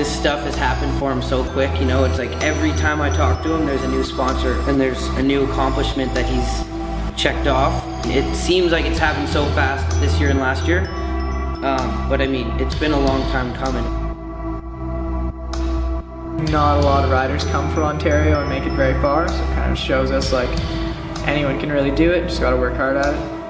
this stuff has happened for him so quick, you know. It's like every time I talk to him, there's a new sponsor and there's a new accomplishment that he's checked off. It seems like it's happened so fast this year and last year, but I mean, it's been a long time coming. Not a lot of riders come from Ontario and make it very far, so it kind of shows us like anyone can really do it, just gotta work hard at it.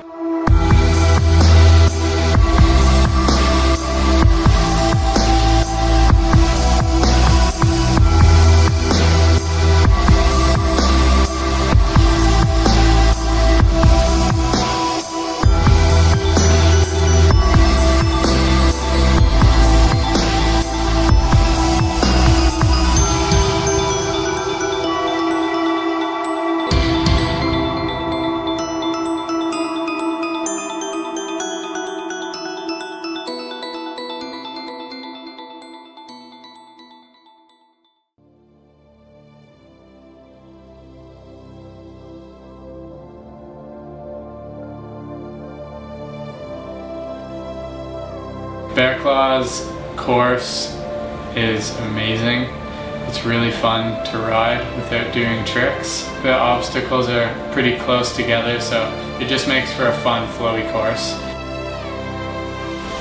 Bear Claw's course is amazing. It's really fun to ride without doing tricks. The obstacles are pretty close together, so it just makes for a fun, flowy course.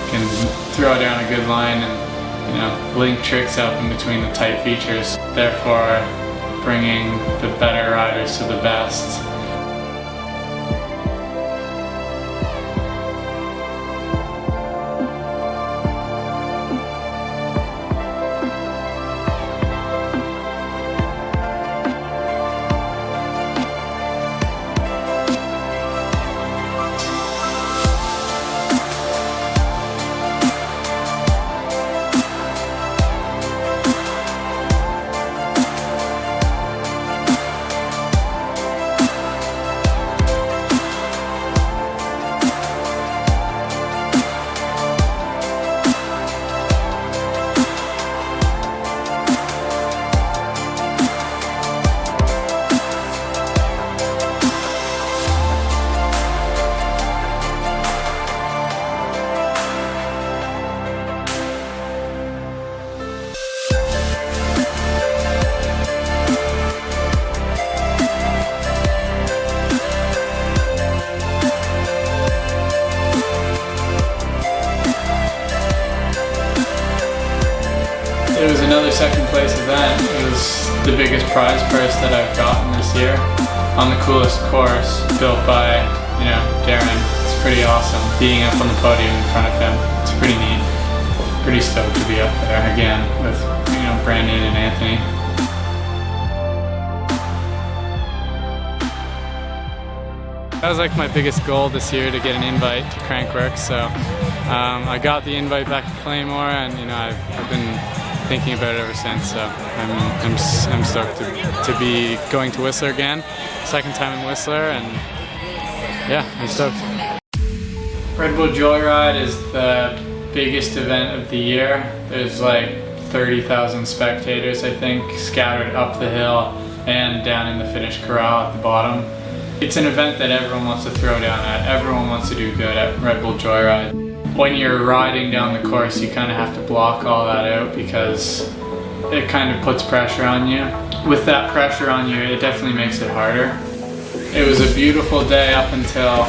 You can throw down a good line and, you know, link tricks up in between the tight features, therefore bringing the better riders to the best. It was another second place event. It was the biggest prize purse that I've gotten this year on the coolest course built by, you know, Darren. It's pretty awesome being up on the podium in front of him. It's pretty neat. Pretty stoked to be up there again with, you know, Brandon and Anthony. That was like my biggest goal this year, to get an invite to Crankworx. So I got the invite back to Claymore, and you know, I've been thinking about it ever since. So I'm stoked to be going to Whistler again, second time in Whistler, and yeah, I'm stoked. Red Bull Joyride is the biggest event of the year. There's like 30,000 spectators, I think, scattered up the hill and down in the finish corral at the bottom. It's an event that everyone wants to throw down at. Everyone wants to do good at Red Bull Joyride. When you're riding down the course, you kind of have to block all that out because it kind of puts pressure on you. With that pressure on you, it definitely makes it harder. It was a beautiful day up until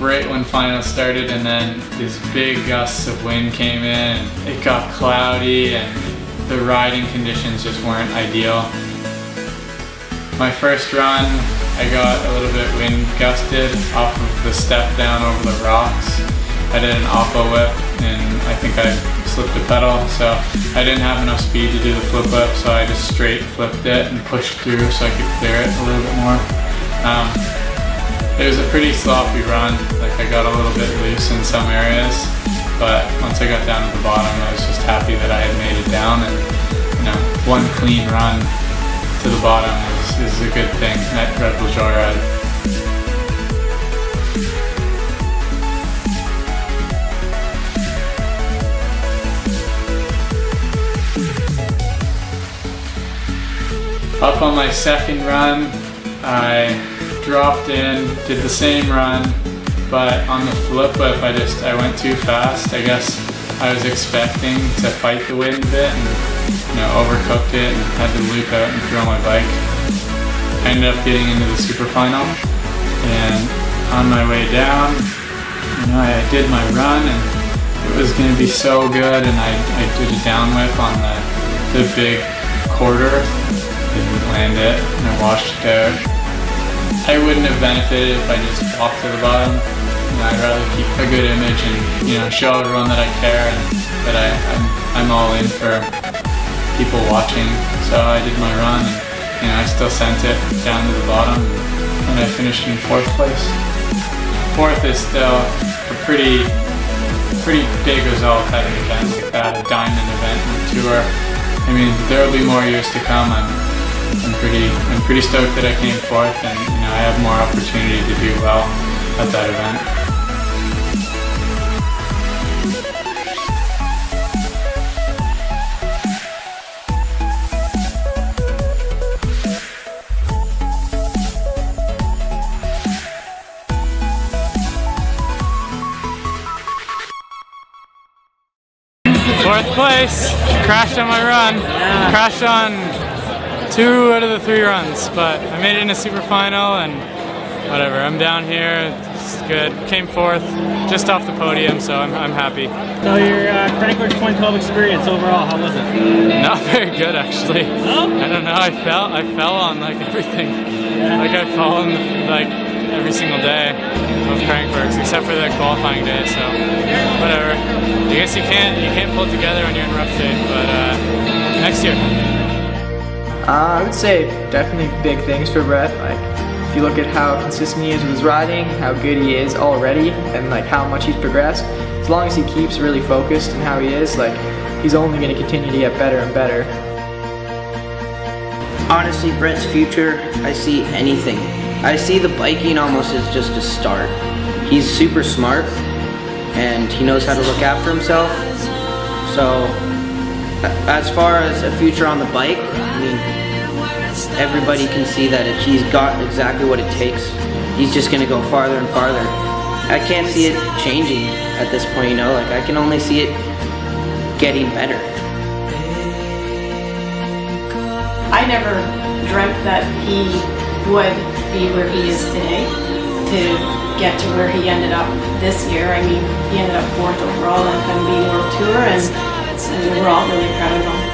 right when finals started, and then these big gusts of wind came in. It got cloudy and the riding conditions just weren't ideal. My first run, I got a little bit wind gusted off of the step down over the rocks. I did an oppo whip and I think I slipped the pedal, so I didn't have enough speed to do the flip whip, so I just straight flipped it and pushed through so I could clear it a little bit more. It was a pretty sloppy run. Like, I got a little bit loose in some areas, but once I got down to the bottom, I was just happy that I had made it down, and you know, one clean run to the bottom is a good thing at Red Bull Joyride. Up on my second run, I dropped in, did the same run, but on the flip whip I went too fast. I guess I was expecting to fight the wind a bit and, you know, overcooked it and had to loop out and throw my bike. I ended up getting into the super final, and on my way down, you know, I did my run and it was going to be so good, and I did a down whip on the big quarter, didn't land it, and I washed it out. I wouldn't have benefited if I just walked to the bottom. You know, I'd rather keep a good image and, you know, show everyone that I care and that I'm all in for people watching. So I did my run, and, you know, I still sent it down to the bottom, and I finished in 4th place. 4th is still a pretty big result at an event like that, a diamond event on the tour. I mean, there will be more years to come. I'm pretty stoked that I came 4th, and, you know, I have more opportunity to do well at that event. 4th place, crashed on my run, crashed on 2 out of the 3 runs, but I made it in a super final, and whatever, I'm down here, it's good. Came 4th, just off the podium, so I'm happy. So your Crankworks 2012 experience overall, how was it? Not very good, actually. No? I don't know, I fell on like everything. Yeah. Like I've fallen like every single day of Crankworks, except for the qualifying day, so whatever. I guess you can't pull it together when you're in rough shape, but next year. I would say definitely big things for Brett. Like, if you look at how consistent he is with his riding, how good he is already, and like how much he's progressed, as long as he keeps really focused on how he is, like, he's only going to continue to get better and better. Honestly, Brett's future, I see anything. I see the biking almost as just a start. He's super smart, and he knows how to look after himself. So, as far as a future on the bike, I mean, everybody can see that he's got exactly what it takes. He's just gonna go farther and farther. I can't see it changing at this point, you know, like I can only see it getting better. I never dreamt that he would be where he is today to get to where he ended up this year. I mean, he ended up 4th overall in the World Tour, and we're all really proud of him.